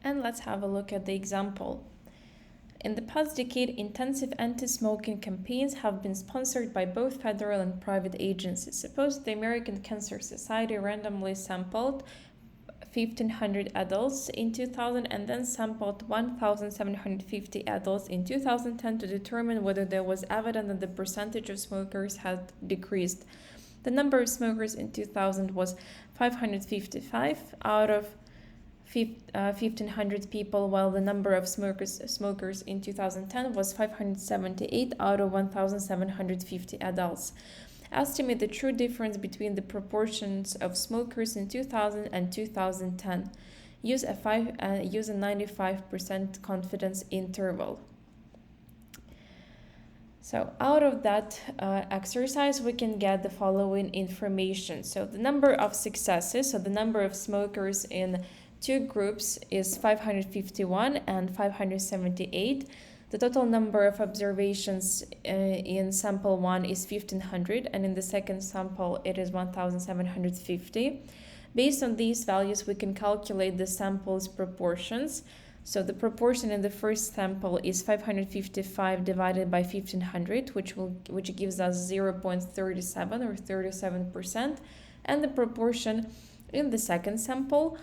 And let's have a look at the example. In the past decade, intensive anti-smoking campaigns have been sponsored by both federal and private agencies. Suppose the American Cancer Society randomly sampled 1,500 adults in 2000 and then sampled 1,750 adults in 2010 to determine whether there was evidence that the percentage of smokers had decreased. The number of smokers in 2000 was 555 out of 1,500 people, while the number of smokers in 2010 was 578 out of 1,750 adults. Estimate the true difference between the proportions of smokers in 2000 and 2010. Use a 95% confidence interval. So out of that exercise, we can get the following information. So the number of successes, so the number of smokers in two groups is 551 and 578. The total number of observations in sample 1 is 1,500, and in the second sample it is 1,750. Based on these values, we can calculate the sample's proportions. So the proportion in the first sample is 555 divided by 1,500, which gives us 0.37 or 37%, and the proportion in the second sample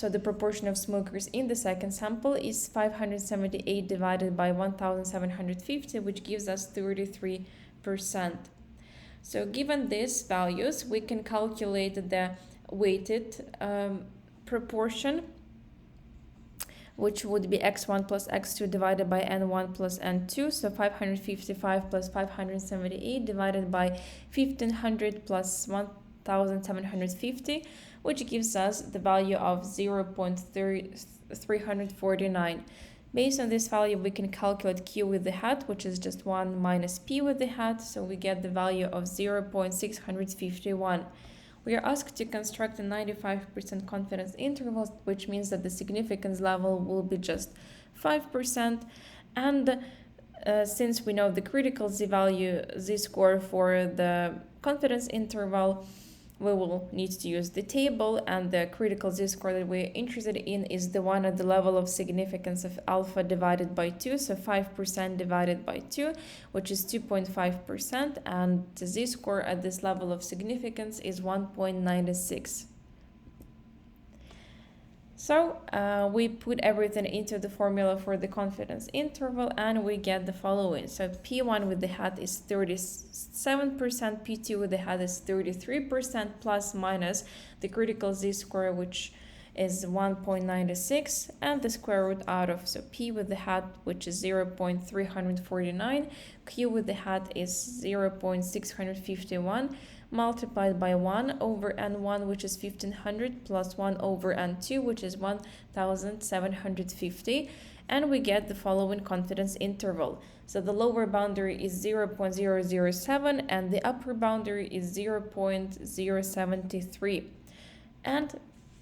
the proportion of smokers in the second sample is 578 divided by 1,750, which gives us 33%. So given these values, we can calculate the weighted proportion, which would be x1 plus x2 divided by n1 plus n2. So 555 plus 578 divided by 1,500 plus 1,750, which gives us the value of 0.349. Based on this value, we can calculate q with the hat, which is just 1 minus p with the hat, so we get the value of 0.651. We are asked to construct a 95% confidence interval, which means that the significance level will be just 5%, and since we know the critical z-value, z-score for the confidence interval, we will need to use the table, and the critical z-score that we're interested in is the one at the level of significance of alpha divided by 2, so 5% divided by 2, which is 2.5%, and the z-score at this level of significance is 1.96. So we put everything into the formula for the confidence interval, and we get the following. So P1 with the hat is 37%, P2 with the hat is 33%, plus minus the critical z-score, which is 1.96, and the square root out of, so P with the hat, which is 0.349, Q with the hat is 0.651, multiplied by 1 over n1, which is 1,500, plus 1 over n2, which is 1,750, and we get the following confidence interval. So the lower boundary is 0.007, and the upper boundary is 0.073. And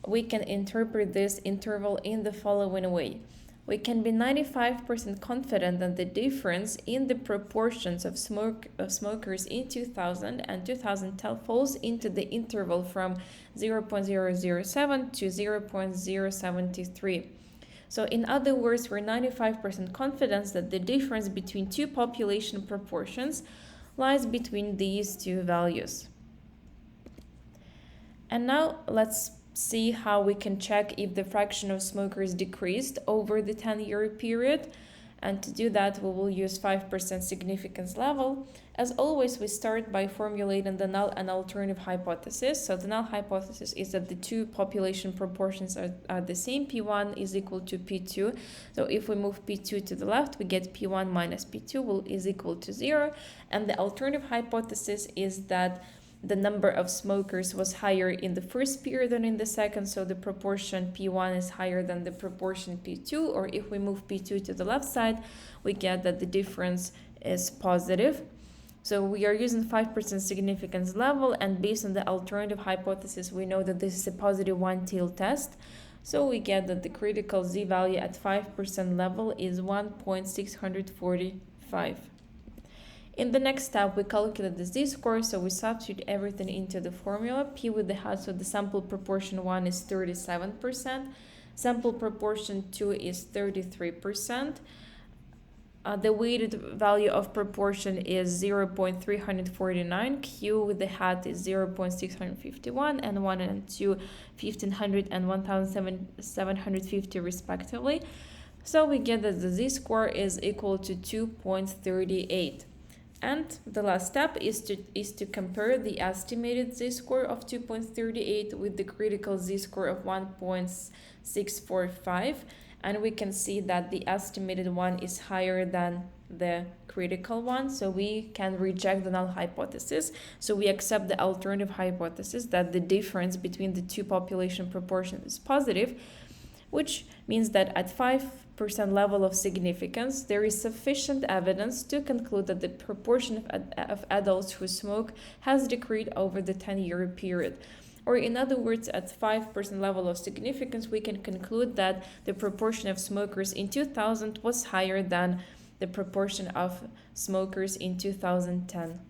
we can interpret this interval in the following way. We can be 95% confident that the difference in the proportions of smokers in 2000 and 2010 falls into the interval from 0.007 to 0.073. So in other words, we're 95% confident that the difference between two population proportions lies between these two values. And now let's see how we can check if the fraction of smokers decreased over the 10-year period. And to do that, we will use 5% significance level. As always, we start by formulating the null and alternative hypothesis. So the null hypothesis is that the two population proportions are the same. P1 is equal to P2. So if we move P2 to the left, we get P1 minus P2 is equal to 0. And the alternative hypothesis is that the number of smokers was higher in the first period than in the second, so the proportion P1 is higher than the proportion P2, or if we move P2 to the left side, we get that the difference is positive. So we are using 5% significance level, and based on the alternative hypothesis, we know that this is a positive one-tail test. So we get that the critical z-value at 5% level is 1.645. In the next step, we calculate the z-score, so we substitute everything into the formula. P with the hat, so the sample proportion 1 is 37%, Sample proportion 2 is 33%. The weighted value of proportion is 0.349, Q with the hat is 0.651, and 1 and 2, 1500 and 1750 respectively. So we get that the z-score is equal to 2.38. And the last step is to compare the estimated z-score of 2.38 with the critical z-score of 1.645. And we can see that the estimated one is higher than the critical one, so we can reject the null hypothesis. So we accept the alternative hypothesis that the difference between the two population proportions is positive, which means that at 5% level of significance, there is sufficient evidence to conclude that the proportion of adults who smoke has decreased over the 10-year period. Or in other words, at 5% level of significance, we can conclude that the proportion of smokers in 2000 was higher than the proportion of smokers in 2010.